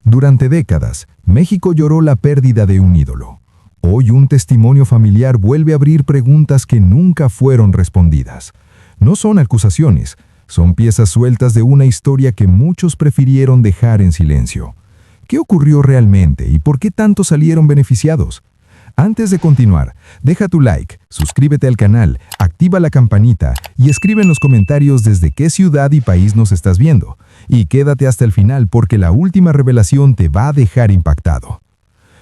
Durante décadas, México lloró la pérdida de un ídolo. Hoy un testimonio familiar vuelve a abrir preguntas que nunca fueron respondidas. No son acusaciones, son piezas sueltas de una historia que muchos prefirieron dejar en silencio. ¿Qué ocurrió realmente y por qué tantos salieron beneficiados? Antes de continuar, deja tu like, suscríbete al canal, activa la campanita y escribe en los comentarios desde qué ciudad y país nos estás viendo. Y quédate hasta el final porque la última revelación te va a dejar impactado.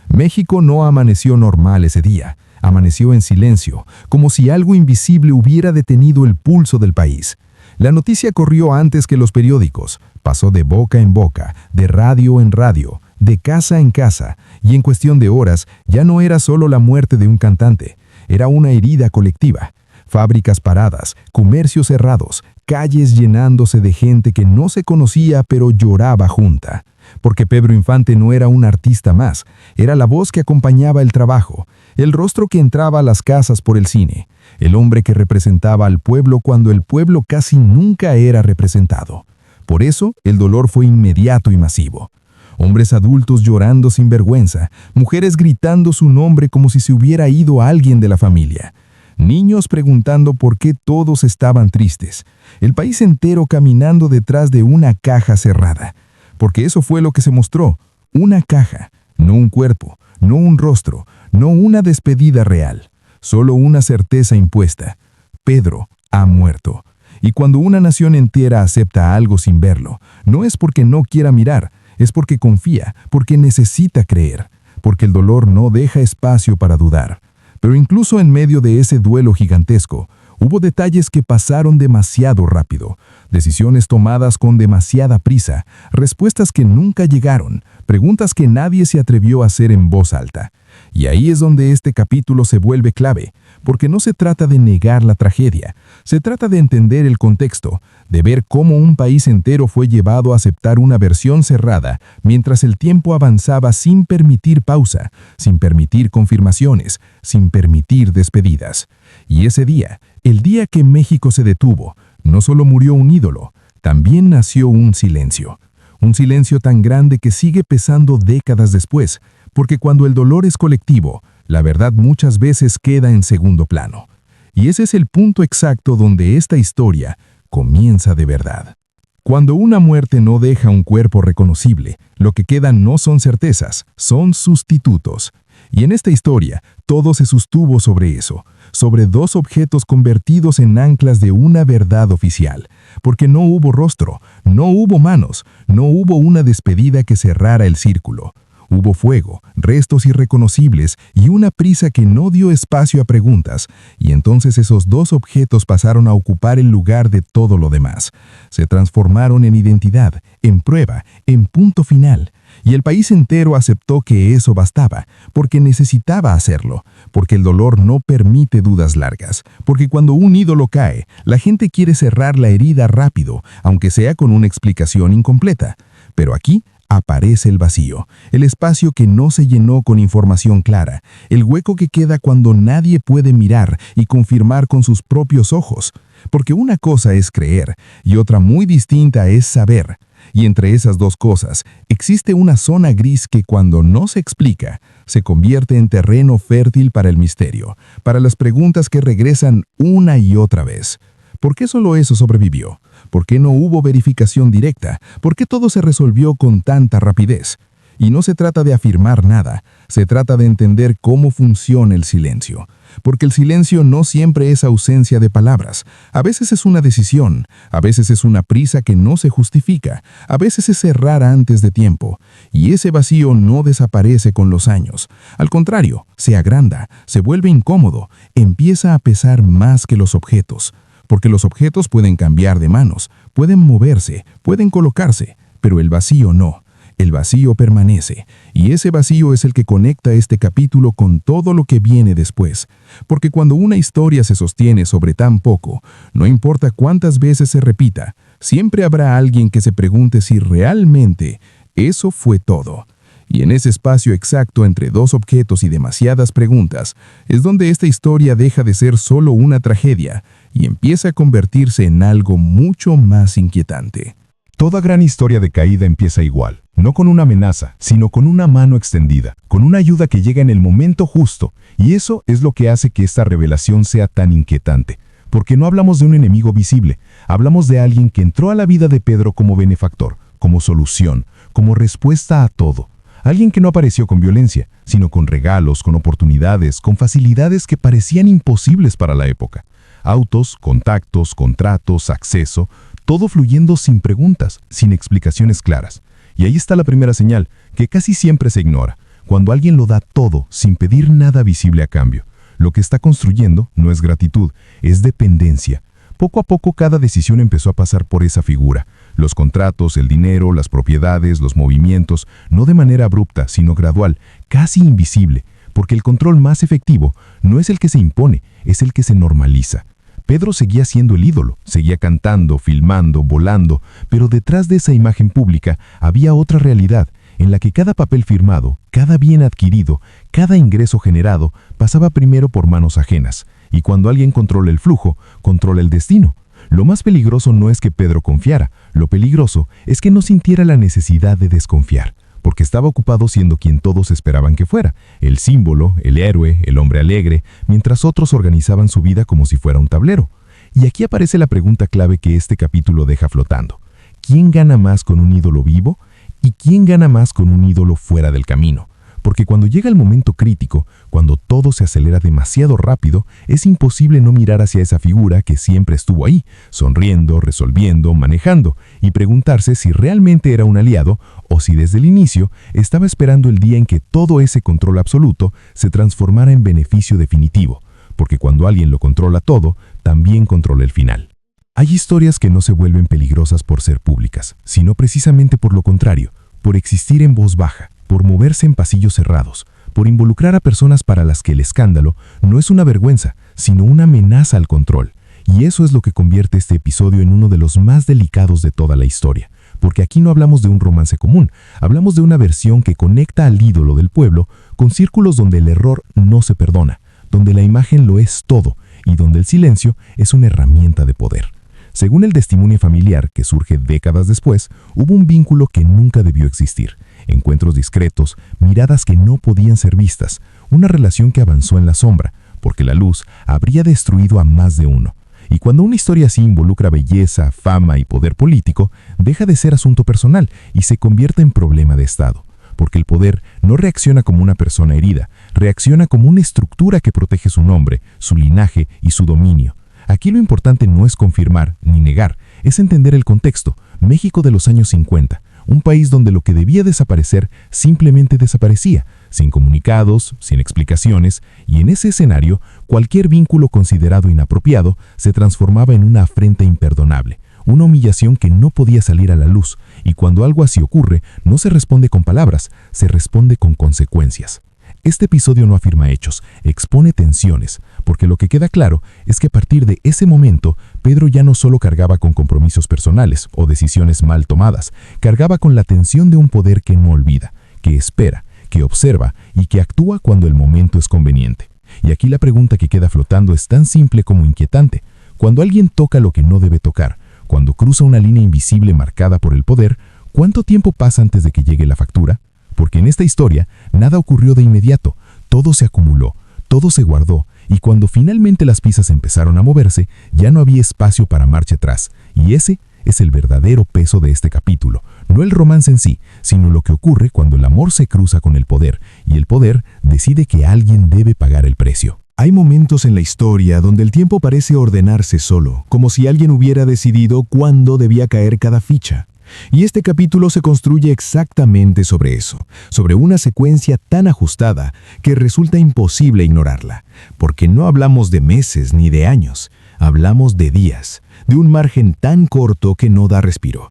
México no amaneció normal ese día, amaneció en silencio, como si algo invisible hubiera detenido el pulso del país. La noticia corrió antes que los periódicos, pasó de boca en boca, de radio en radio, de casa en casa, y en cuestión de horas ya no era solo la muerte de un cantante, era una herida colectiva. Fábricas paradas, comercios cerrados, calles llenándose de gente que no se conocía pero lloraba junta. Porque Pedro Infante no era un artista más, era la voz que acompañaba el trabajo, el rostro que entraba a las casas por el cine, el hombre que representaba al pueblo cuando el pueblo casi nunca era representado. Por eso, el dolor fue inmediato y masivo. Hombres adultos llorando sin vergüenza, mujeres gritando su nombre como si se hubiera ido alguien de la familia. Niños preguntando por qué todos estaban tristes. El país entero caminando detrás de una caja cerrada. Porque eso fue lo que se mostró, una caja, no un cuerpo, no un rostro, no una despedida real, solo una certeza impuesta. Pedro ha muerto. Y cuando una nación entera acepta algo sin verlo, no es porque no quiera mirar, es porque confía, porque necesita creer, porque el dolor no deja espacio para dudar. Pero incluso en medio de ese duelo gigantesco, hubo detalles que pasaron demasiado rápido, decisiones tomadas con demasiada prisa, respuestas que nunca llegaron, preguntas que nadie se atrevió a hacer en voz alta. Y ahí es donde este capítulo se vuelve clave, porque no se trata de negar la tragedia, se trata de entender el contexto, de ver cómo un país entero fue llevado a aceptar una versión cerrada mientras el tiempo avanzaba sin permitir pausa, sin permitir confirmaciones, sin permitir despedidas. Y ese día, el día que México se detuvo, no solo murió un ídolo, también nació un silencio. Un silencio tan grande que sigue pesando décadas después, porque cuando el dolor es colectivo, la verdad muchas veces queda en segundo plano. Y ese es el punto exacto donde esta historia comienza de verdad. Cuando una muerte no deja un cuerpo reconocible, lo que queda no son certezas, son sustitutos. Y en esta historia, todo se sostuvo sobre eso, sobre dos objetos convertidos en anclas de una verdad oficial, porque no hubo rostro, no hubo manos, no hubo una despedida que cerrara el círculo. Hubo fuego, restos irreconocibles y una prisa que no dio espacio a preguntas, y entonces esos dos objetos pasaron a ocupar el lugar de todo lo demás. Se transformaron en identidad, en prueba, en punto final. Y el país entero aceptó que eso bastaba, porque necesitaba hacerlo, porque el dolor no permite dudas largas, porque cuando un ídolo cae, la gente quiere cerrar la herida rápido, aunque sea con una explicación incompleta. Pero aquí aparece el vacío, el espacio que no se llenó con información clara, el hueco que queda cuando nadie puede mirar y confirmar con sus propios ojos. Porque una cosa es creer y otra muy distinta es saber. Y entre esas dos cosas existe una zona gris que cuando no se explica, se convierte en terreno fértil para el misterio, para las preguntas que regresan una y otra vez. ¿Por qué solo eso sobrevivió? ¿Por qué no hubo verificación directa? ¿Por qué todo se resolvió con tanta rapidez? Y no se trata de afirmar nada, se trata de entender cómo funciona el silencio. Porque el silencio no siempre es ausencia de palabras. A veces es una decisión, a veces es una prisa que no se justifica, a veces es cerrar antes de tiempo. Y ese vacío no desaparece con los años. Al contrario, se agranda, se vuelve incómodo, empieza a pesar más que los objetos. Porque los objetos pueden cambiar de manos, pueden moverse, pueden colocarse, pero el vacío no. El vacío permanece, y ese vacío es el que conecta este capítulo con todo lo que viene después. Porque cuando una historia se sostiene sobre tan poco, no importa cuántas veces se repita, siempre habrá alguien que se pregunte si realmente eso fue todo. Y en ese espacio exacto entre dos objetos y demasiadas preguntas, es donde esta historia deja de ser solo una tragedia y empieza a convertirse en algo mucho más inquietante. Toda gran historia de caída empieza igual. no con una amenaza, sino con una mano extendida, con una ayuda que llega en el momento justo. Y eso es lo que hace que esta revelación sea tan inquietante. Porque no hablamos de un enemigo visible, hablamos de alguien que entró a la vida de Pedro como benefactor, como solución, como respuesta a todo. Alguien que no apareció con violencia, sino con regalos, con oportunidades, con facilidades que parecían imposibles para la época. Autos, contactos, contratos, acceso, todo fluyendo sin preguntas, sin explicaciones claras. Y ahí está la primera señal, que casi siempre se ignora, cuando alguien lo da todo sin pedir nada visible a cambio. Lo que está construyendo no es gratitud, es dependencia. Poco a poco cada decisión empezó a pasar por esa figura. Los contratos, el dinero, las propiedades, los movimientos, no de manera abrupta, sino gradual, casi invisible, porque el control más efectivo no es el que se impone, es el que se normaliza. Pedro seguía siendo el ídolo, seguía cantando, filmando, volando, pero detrás de esa imagen pública había otra realidad, en la que cada papel firmado, cada bien adquirido, cada ingreso generado pasaba primero por manos ajenas, y cuando alguien controla el flujo, controla el destino. Lo más peligroso no es que Pedro confiara, lo peligroso es que no sintiera la necesidad de desconfiar, porque estaba ocupado siendo quien todos esperaban que fuera, el símbolo, el héroe, el hombre alegre, mientras otros organizaban su vida como si fuera un tablero. Y aquí aparece la pregunta clave que este capítulo deja flotando. ¿Quién gana más con un ídolo vivo? ¿Y quién gana más con un ídolo fuera del camino? Porque cuando llega el momento crítico, cuando todo se acelera demasiado rápido, es imposible no mirar hacia esa figura que siempre estuvo ahí, sonriendo, resolviendo, manejando, y preguntarse si realmente era un aliado o si desde el inicio estaba esperando el día en que todo ese control absoluto se transformara en beneficio definitivo, porque cuando alguien lo controla todo, también controla el final. Hay historias que no se vuelven peligrosas por ser públicas, sino precisamente por lo contrario, por existir en voz baja, por moverse en pasillos cerrados, por involucrar a personas para las que el escándalo no es una vergüenza, sino una amenaza al control. Y eso es lo que convierte este episodio en uno de los más delicados de toda la historia, porque aquí no hablamos de un romance común, hablamos de una versión que conecta al ídolo del pueblo con círculos donde el error no se perdona, donde la imagen lo es todo y donde el silencio es una herramienta de poder. Según el testimonio familiar, que surge décadas después, hubo un vínculo que nunca debió existir. Encuentros discretos, miradas que no podían ser vistas, una relación que avanzó en la sombra, porque la luz habría destruido a más de uno. Y cuando una historia así involucra belleza, fama y poder político, deja de ser asunto personal y se convierte en problema de Estado. Porque el poder no reacciona como una persona herida, reacciona como una estructura que protege su nombre, su linaje y su dominio. Aquí lo importante no es confirmar ni negar, es entender el contexto. México de los años 50, un país donde lo que debía desaparecer simplemente desaparecía, sin comunicados, sin explicaciones, y en ese escenario, cualquier vínculo considerado inapropiado se transformaba en una afrenta imperdonable, una humillación que no podía salir a la luz, y cuando algo así ocurre, no se responde con palabras, se responde con consecuencias. Este episodio no afirma hechos, expone tensiones, porque lo que queda claro es que a partir de ese momento, Pedro ya no solo cargaba con compromisos personales o decisiones mal tomadas, cargaba con la tensión de un poder que no olvida, que espera, que observa y que actúa cuando el momento es conveniente. Y aquí la pregunta que queda flotando es tan simple como inquietante. Cuando alguien toca lo que no debe tocar, cuando cruza una línea invisible marcada por el poder, ¿cuánto tiempo pasa antes de que llegue la factura? Porque en esta historia nada ocurrió de inmediato, todo se acumuló, todo se guardó, y cuando finalmente las piezas empezaron a moverse, ya no había espacio para marcha atrás, y ese es el verdadero peso de este capítulo, no el romance en sí, sino lo que ocurre cuando el amor se cruza con el poder, y el poder decide que alguien debe pagar el precio. Hay momentos en la historia donde el tiempo parece ordenarse solo, como si alguien hubiera decidido cuándo debía caer cada ficha. Y este capítulo se construye exactamente sobre eso, sobre una secuencia tan ajustada que resulta imposible ignorarla, porque no hablamos de meses ni de años, hablamos de días, de un margen tan corto que no da respiro.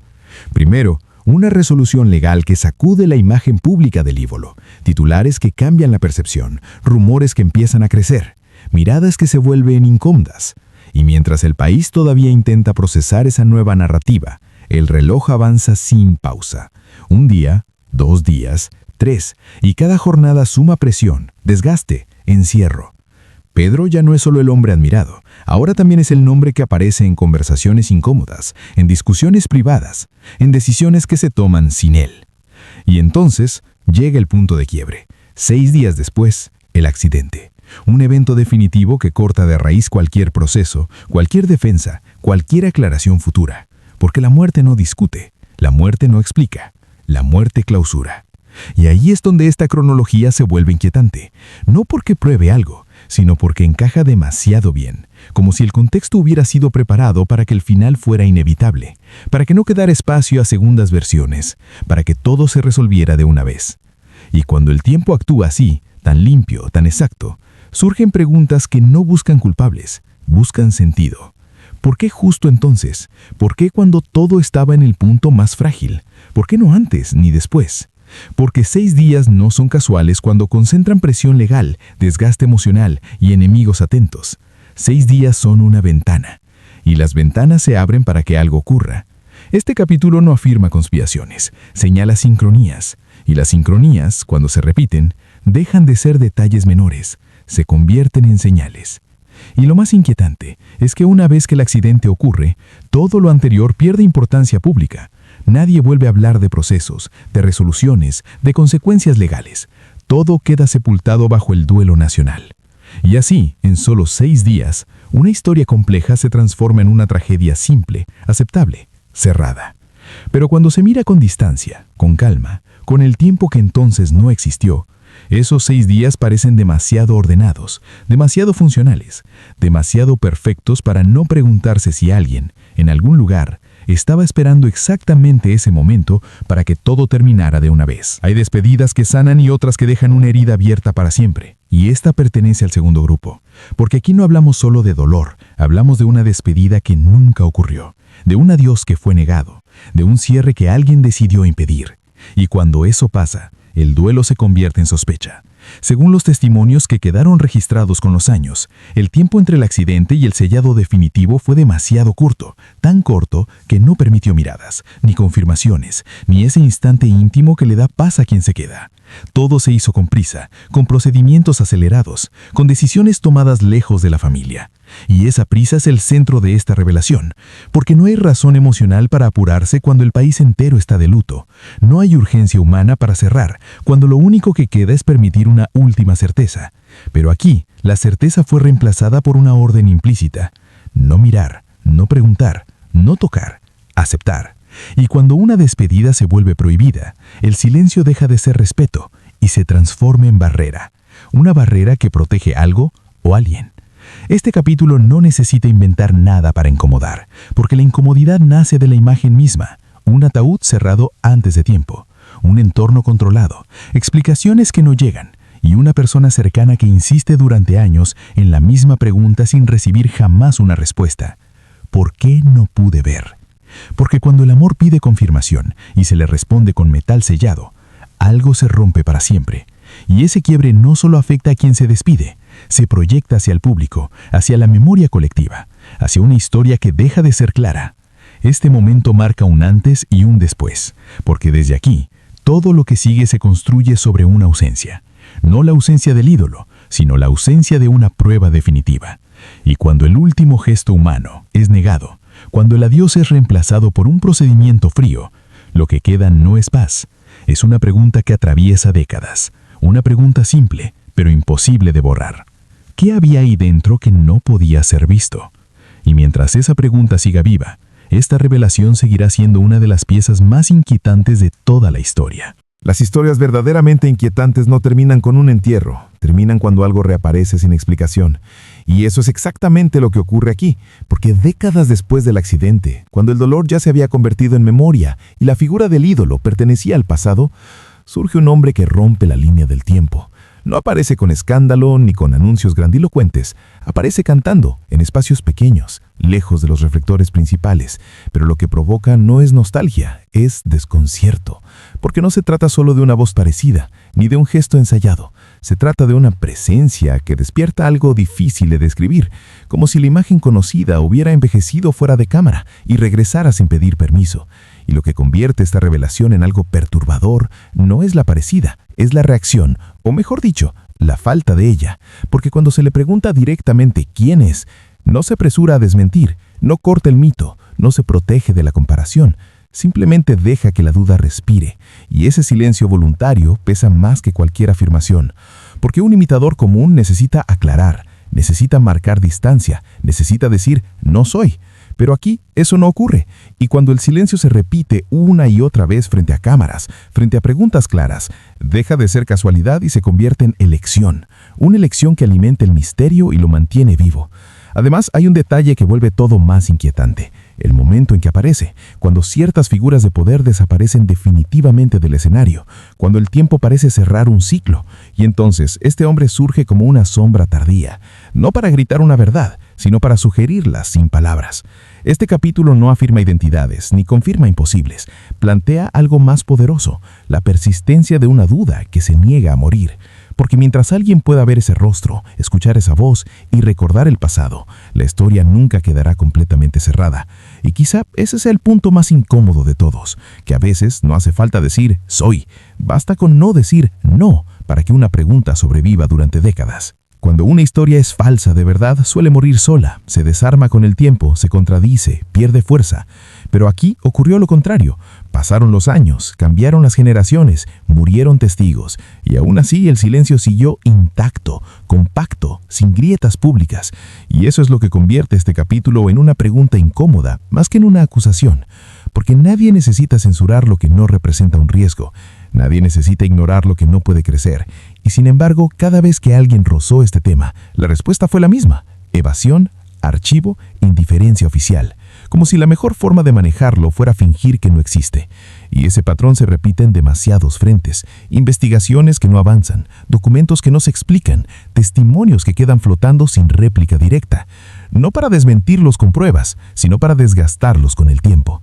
Primero, una resolución legal que sacude la imagen pública del ídolo, titulares que cambian la percepción, rumores que empiezan a crecer, miradas que se vuelven incómodas. Y mientras el país todavía intenta procesar esa nueva narrativa, el reloj avanza sin pausa. Un día, 2 días, 3, y cada jornada suma presión, desgaste, encierro. Pedro ya no es solo el hombre admirado, ahora también es el nombre que aparece en conversaciones incómodas, en discusiones privadas, en decisiones que se toman sin él. Y entonces llega el punto de quiebre. 6 días después, el accidente. Un evento definitivo que corta de raíz cualquier proceso, cualquier defensa, cualquier aclaración futura. Porque la muerte no discute, la muerte no explica, la muerte clausura. Y ahí es donde esta cronología se vuelve inquietante. No porque pruebe algo, sino porque encaja demasiado bien, como si el contexto hubiera sido preparado para que el final fuera inevitable, para que no quedara espacio a segundas versiones, para que todo se resolviera de una vez. Y cuando el tiempo actúa así, tan limpio, tan exacto, surgen preguntas que no buscan culpables, buscan sentido. ¿Por qué justo entonces? ¿Por qué cuando todo estaba en el punto más frágil? ¿Por qué no antes ni después? Porque 6 días no son casuales cuando concentran presión legal, desgaste emocional y enemigos atentos. 6 días son una ventana, y las ventanas se abren para que algo ocurra. Este capítulo no afirma conspiraciones, señala sincronías, y las sincronías, cuando se repiten, dejan de ser detalles menores, se convierten en señales. Y lo más inquietante es que una vez que el accidente ocurre, todo lo anterior pierde importancia pública. Nadie vuelve a hablar de procesos, de resoluciones, de consecuencias legales. Todo queda sepultado bajo el duelo nacional. Y así, en solo 6 días, una historia compleja se transforma en una tragedia simple, aceptable, cerrada. Pero cuando se mira con distancia, con calma, con el tiempo que entonces no existió, esos 6 días parecen demasiado ordenados, demasiado funcionales, demasiado perfectos para no preguntarse si alguien, en algún lugar, estaba esperando exactamente ese momento para que todo terminara de una vez. Hay despedidas que sanan y otras que dejan una herida abierta para siempre. Y esta pertenece al segundo grupo. Porque aquí no hablamos solo de dolor, hablamos de una despedida que nunca ocurrió, de un adiós que fue negado, de un cierre que alguien decidió impedir. Y cuando eso pasa, el duelo se convierte en sospecha. Según los testimonios que quedaron registrados con los años, el tiempo entre el accidente y el sellado definitivo fue demasiado corto, tan corto que no permitió miradas, ni confirmaciones, ni ese instante íntimo que le da paz a quien se queda. Todo se hizo con prisa, con procedimientos acelerados, con decisiones tomadas lejos de la familia. Y esa prisa es el centro de esta revelación, porque no hay razón emocional para apurarse cuando el país entero está de luto. No hay urgencia humana para cerrar, cuando lo único que queda es permitir una última certeza. Pero aquí, la certeza fue reemplazada por una orden implícita. No mirar, no preguntar, no tocar, aceptar. Y cuando una despedida se vuelve prohibida, el silencio deja de ser respeto y se transforma en barrera. Una barrera que protege algo o alguien. Este capítulo no necesita inventar nada para incomodar, porque la incomodidad nace de la imagen misma. Un ataúd cerrado antes de tiempo, un entorno controlado, explicaciones que no llegan, y una persona cercana que insiste durante años en la misma pregunta sin recibir jamás una respuesta. ¿Por qué no pude ver? Porque cuando el amor pide confirmación y se le responde con metal sellado, algo se rompe para siempre. Y ese quiebre no solo afecta a quien se despide, se proyecta hacia el público, hacia la memoria colectiva, hacia una historia que deja de ser clara. Este momento marca un antes y un después, porque desde aquí, todo lo que sigue se construye sobre una ausencia. No la ausencia del ídolo, sino la ausencia de una prueba definitiva. Y cuando el último gesto humano es negado, cuando el adiós es reemplazado por un procedimiento frío, lo que queda no es paz. Es una pregunta que atraviesa décadas. Una pregunta simple, pero imposible de borrar. ¿Qué había ahí dentro que no podía ser visto? Y mientras esa pregunta siga viva, esta revelación seguirá siendo una de las piezas más inquietantes de toda la historia. Las historias verdaderamente inquietantes no terminan con un entierro, terminan cuando algo reaparece sin explicación. Y eso es exactamente lo que ocurre aquí, porque décadas después del accidente, cuando el dolor ya se había convertido en memoria y la figura del ídolo pertenecía al pasado, surge un hombre que rompe la línea del tiempo. No aparece con escándalo ni con anuncios grandilocuentes, aparece cantando en espacios pequeños, lejos de los reflectores principales, pero lo que provoca no es nostalgia, es desconcierto, porque no se trata solo de una voz parecida, ni de un gesto ensayado, se trata de una presencia que despierta algo difícil de describir, como si la imagen conocida hubiera envejecido fuera de cámara y regresara sin pedir permiso. Y lo que convierte esta revelación en algo perturbador no es la parecida, es la reacción, o mejor dicho, la falta de ella, porque cuando se le pregunta directamente quién es, no se apresura a desmentir, no corta el mito, no se protege de la comparación, simplemente deja que la duda respire, y ese silencio voluntario pesa más que cualquier afirmación, porque un imitador común necesita aclarar, necesita marcar distancia, necesita decir «no soy». Pero aquí eso no ocurre, y cuando el silencio se repite una y otra vez frente a cámaras, frente a preguntas claras, deja de ser casualidad y se convierte en elección, una elección que alimenta el misterio y lo mantiene vivo. Además, hay un detalle que vuelve todo más inquietante: el momento en que aparece, cuando ciertas figuras de poder desaparecen definitivamente del escenario, cuando el tiempo parece cerrar un ciclo, y entonces este hombre surge como una sombra tardía, no para gritar una verdad, sino para sugerirla sin palabras. Este capítulo no afirma identidades, ni confirma imposibles, plantea algo más poderoso: la persistencia de una duda que se niega a morir. Porque mientras alguien pueda ver ese rostro, escuchar esa voz y recordar el pasado, la historia nunca quedará completamente cerrada. Y quizá ese sea el punto más incómodo de todos, que a veces no hace falta decir «soy», basta con no decir «no» para que una pregunta sobreviva durante décadas. Cuando una historia es falsa de verdad, suele morir sola, se desarma con el tiempo, se contradice, pierde fuerza. Pero aquí ocurrió lo contrario. Pasaron los años, cambiaron las generaciones, murieron testigos, y aún así el silencio siguió intacto, compacto, sin grietas públicas. Y eso es lo que convierte este capítulo en una pregunta incómoda, más que en una acusación. Porque nadie necesita censurar lo que no representa un riesgo. Nadie necesita ignorar lo que no puede crecer. Y sin embargo, cada vez que alguien rozó este tema, la respuesta fue la misma: evasión, archivo, indiferencia oficial. Como si la mejor forma de manejarlo fuera fingir que no existe. Y ese patrón se repite en demasiados frentes: investigaciones que no avanzan, documentos que no se explican, testimonios que quedan flotando sin réplica directa. No para desmentirlos con pruebas, sino para desgastarlos con el tiempo.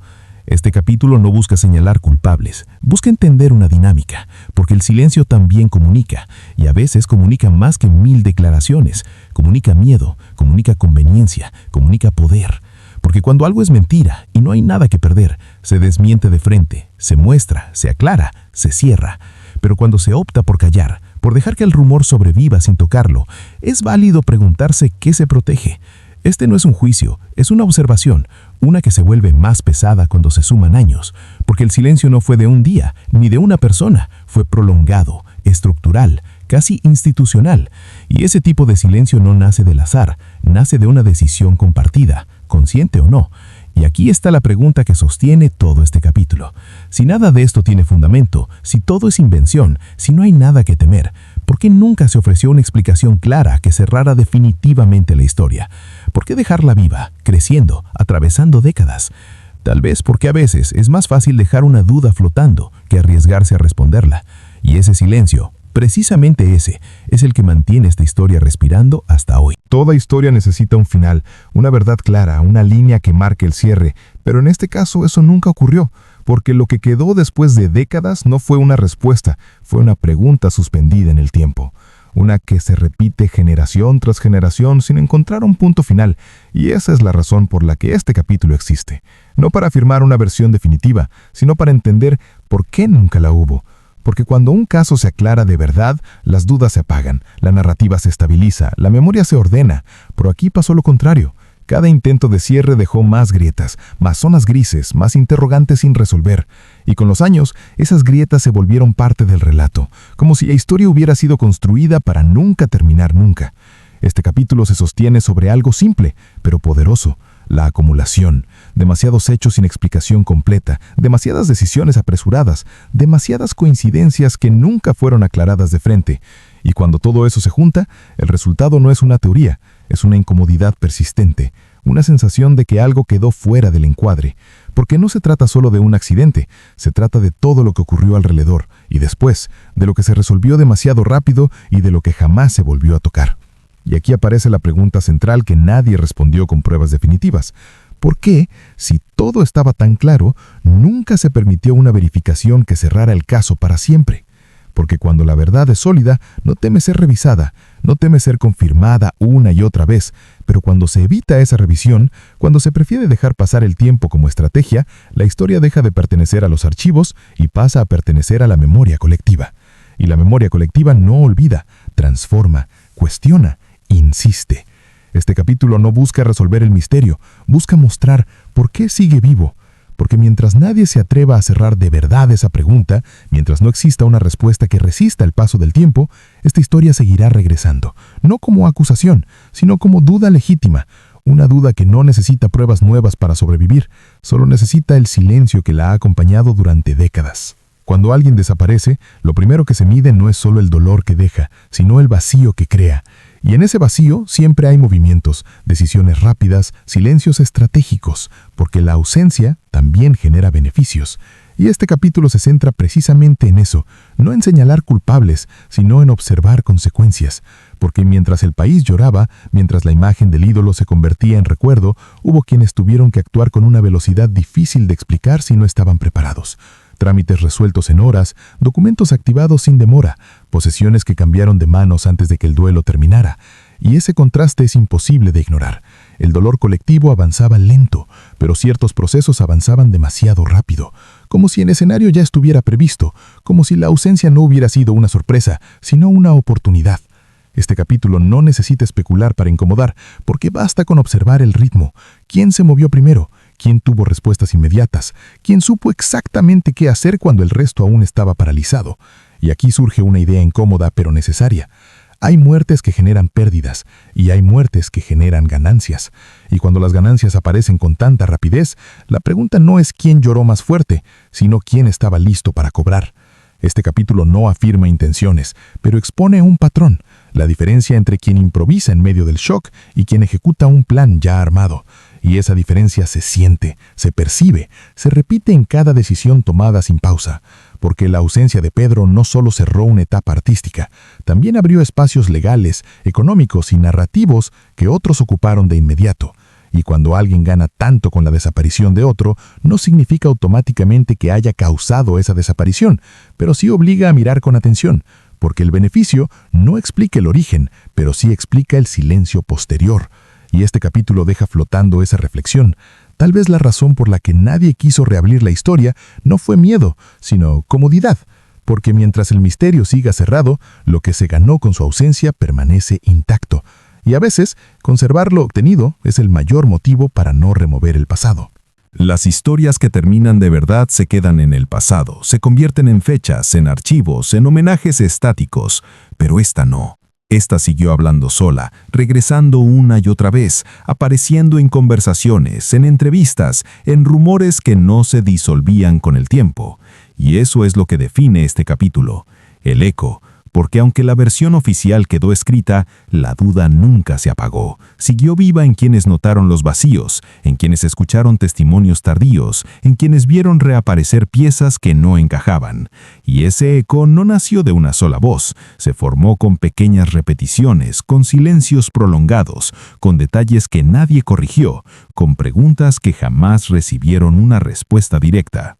Este capítulo no busca señalar culpables, busca entender una dinámica, porque el silencio también comunica, y a veces comunica más que 1000 declaraciones. Comunica miedo, comunica conveniencia, comunica poder. Porque cuando algo es mentira y no hay nada que perder, se desmiente de frente, se muestra, se aclara, se cierra. Pero cuando se opta por callar, por dejar que el rumor sobreviva sin tocarlo, es válido preguntarse qué se protege. Este no es un juicio, es una observación, una que se vuelve más pesada cuando se suman años, porque el silencio no fue de un día, ni de una persona, fue prolongado, estructural, casi institucional. Y ese tipo de silencio no nace del azar, nace de una decisión compartida, consciente o no. Y aquí está la pregunta que sostiene todo este capítulo. Si nada de esto tiene fundamento, si todo es invención, si no hay nada que temer, ¿por qué nunca se ofreció una explicación clara que cerrara definitivamente la historia? ¿Por qué dejarla viva, creciendo, atravesando décadas? Tal vez porque a veces es más fácil dejar una duda flotando que arriesgarse a responderla. Y ese silencio, precisamente ese, es el que mantiene esta historia respirando hasta hoy. Toda historia necesita un final, una verdad clara, una línea que marque el cierre, pero en este caso eso nunca ocurrió, porque lo que quedó después de décadas no fue una respuesta, fue una pregunta suspendida en el tiempo. Una que se repite generación tras generación sin encontrar un punto final, y esa es la razón por la que este capítulo existe. No para afirmar una versión definitiva, sino para entender por qué nunca la hubo. Porque cuando un caso se aclara de verdad, las dudas se apagan, la narrativa se estabiliza, la memoria se ordena. Pero aquí pasó lo contrario. Cada intento de cierre dejó más grietas, más zonas grises, más interrogantes sin resolver. Y con los años, esas grietas se volvieron parte del relato, como si la historia hubiera sido construida para nunca terminar nunca. Este capítulo se sostiene sobre algo simple, pero poderoso: la acumulación. Demasiados hechos sin explicación completa, demasiadas decisiones apresuradas, demasiadas coincidencias que nunca fueron aclaradas de frente. Y cuando todo eso se junta, el resultado no es una teoría, es una incomodidad persistente, una sensación de que algo quedó fuera del encuadre. Porque no se trata solo de un accidente, se trata de todo lo que ocurrió alrededor, y después, de lo que se resolvió demasiado rápido y de lo que jamás se volvió a tocar. Y aquí aparece la pregunta central que nadie respondió con pruebas definitivas. ¿Por qué, si todo estaba tan claro, nunca se permitió una verificación que cerrara el caso para siempre? Porque cuando la verdad es sólida, no teme ser revisada, no teme ser confirmada una y otra vez, pero cuando se evita esa revisión, cuando se prefiere dejar pasar el tiempo como estrategia, la historia deja de pertenecer a los archivos y pasa a pertenecer a la memoria colectiva. Y la memoria colectiva no olvida, transforma, cuestiona, insiste. Este capítulo no busca resolver el misterio, busca mostrar por qué sigue vivo, porque mientras nadie se atreva a cerrar de verdad esa pregunta, mientras no exista una respuesta que resista el paso del tiempo, esta historia seguirá regresando, no como acusación, sino como duda legítima, una duda que no necesita pruebas nuevas para sobrevivir, solo necesita el silencio que la ha acompañado durante décadas. Cuando alguien desaparece, lo primero que se mide no es solo el dolor que deja, sino el vacío que crea. Y en ese vacío siempre hay movimientos, decisiones rápidas, silencios estratégicos, porque la ausencia también genera beneficios. Y este capítulo se centra precisamente en eso, no en señalar culpables, sino en observar consecuencias. Porque mientras el país lloraba, mientras la imagen del ídolo se convertía en recuerdo, hubo quienes tuvieron que actuar con una velocidad difícil de explicar si no estaban preparados. Trámites resueltos en horas, documentos activados sin demora, posesiones que cambiaron de manos antes de que el duelo terminara. Y ese contraste es imposible de ignorar. El dolor colectivo avanzaba lento, pero ciertos procesos avanzaban demasiado rápido, como si el escenario ya estuviera previsto, como si la ausencia no hubiera sido una sorpresa, sino una oportunidad. Este capítulo no necesita especular para incomodar, porque basta con observar el ritmo. ¿Quién se movió primero? ¿Quién tuvo respuestas inmediatas? ¿Quién supo exactamente qué hacer cuando el resto aún estaba paralizado? Y aquí surge una idea incómoda pero necesaria. Hay muertes que generan pérdidas y hay muertes que generan ganancias. Y cuando las ganancias aparecen con tanta rapidez, la pregunta no es quién lloró más fuerte, sino quién estaba listo para cobrar. Este capítulo no afirma intenciones, pero expone un patrón, la diferencia entre quien improvisa en medio del shock y quien ejecuta un plan ya armado. Y esa diferencia se siente, se percibe, se repite en cada decisión tomada sin pausa, porque la ausencia de Pedro no solo cerró una etapa artística, también abrió espacios legales, económicos y narrativos que otros ocuparon de inmediato. Y cuando alguien gana tanto con la desaparición de otro, no significa automáticamente que haya causado esa desaparición, pero sí obliga a mirar con atención, porque el beneficio no explica el origen, pero sí explica el silencio posterior. Y este capítulo deja flotando esa reflexión. Tal vez la razón por la que nadie quiso reabrir la historia no fue miedo, sino comodidad, porque mientras el misterio siga cerrado, lo que se ganó con su ausencia permanece intacto. Y a veces, conservar lo obtenido es el mayor motivo para no remover el pasado. Las historias que terminan de verdad se quedan en el pasado, se convierten en fechas, en archivos, en homenajes estáticos, pero esta no. Esta siguió hablando sola, regresando una y otra vez, apareciendo en conversaciones, en entrevistas, en rumores que no se disolvían con el tiempo. Y eso es lo que define este capítulo, el eco. Porque aunque la versión oficial quedó escrita, la duda nunca se apagó. Siguió viva en quienes notaron los vacíos, en quienes escucharon testimonios tardíos, en quienes vieron reaparecer piezas que no encajaban. Y ese eco no nació de una sola voz, se formó con pequeñas repeticiones, con silencios prolongados, con detalles que nadie corrigió, con preguntas que jamás recibieron una respuesta directa.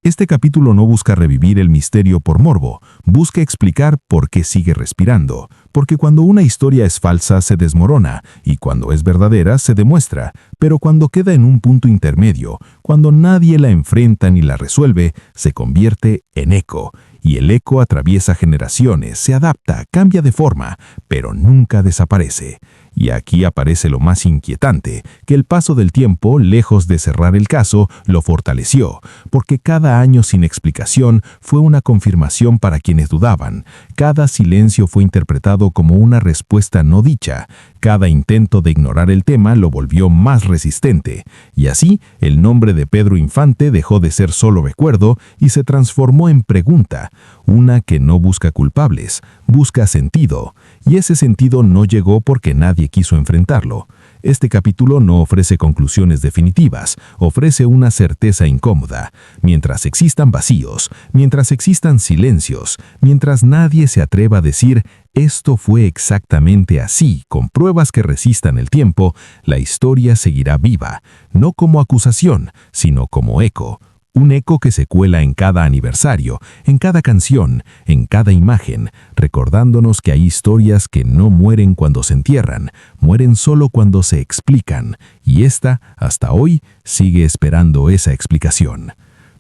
Este capítulo no busca revivir el misterio por morbo, busca explicar por qué sigue respirando, porque cuando una historia es falsa se desmorona y cuando es verdadera se demuestra, pero cuando queda en un punto intermedio, cuando nadie la enfrenta ni la resuelve, se convierte en eco, y el eco atraviesa generaciones, se adapta, cambia de forma, pero nunca desaparece. Y aquí aparece lo más inquietante, que el paso del tiempo, lejos de cerrar el caso, lo fortaleció, porque cada año sin explicación fue una confirmación para quienes dudaban, cada silencio fue interpretado como una respuesta no dicha, cada intento de ignorar el tema lo volvió más resistente, y así el nombre de Pedro Infante dejó de ser solo recuerdo y se transformó en pregunta, una que no busca culpables, busca sentido, y ese sentido no llegó porque nadie quiso enfrentarlo. Este capítulo no ofrece conclusiones definitivas, ofrece una certeza incómoda. Mientras existan vacíos, mientras existan silencios, mientras nadie se atreva a decir «esto fue exactamente así», con pruebas que resistan el tiempo, la historia seguirá viva, no como acusación, sino como eco. Un eco que se cuela en cada aniversario, en cada canción, en cada imagen, recordándonos que hay historias que no mueren cuando se entierran, mueren solo cuando se explican, y esta, hasta hoy, sigue esperando esa explicación.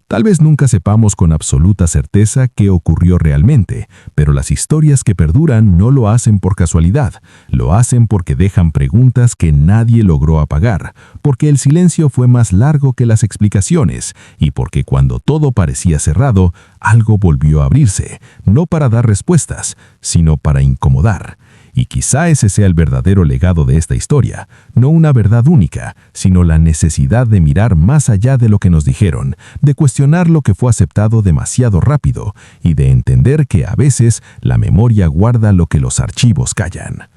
Tal vez nunca sepamos con absoluta certeza qué ocurrió realmente, pero las historias que perduran no lo hacen por casualidad, lo hacen porque dejan preguntas que nadie logró apagar, porque el silencio fue más largo que las explicaciones y porque cuando todo parecía cerrado, algo volvió a abrirse, no para dar respuestas, sino para incomodar. Y quizá ese sea el verdadero legado de esta historia, no una verdad única, sino la necesidad de mirar más allá de lo que nos dijeron, de cuestionar lo que fue aceptado demasiado rápido y de entender que a veces la memoria guarda lo que los archivos callan.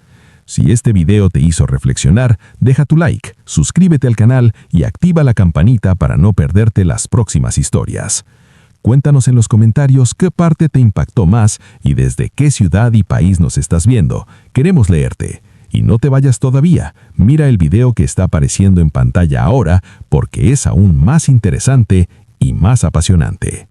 Si este video te hizo reflexionar, deja tu like, suscríbete al canal y activa la campanita para no perderte las próximas historias. Cuéntanos en los comentarios qué parte te impactó más y desde qué ciudad y país nos estás viendo. Queremos leerte. Y no te vayas todavía, mira el video que está apareciendo en pantalla ahora porque es aún más interesante y más apasionante.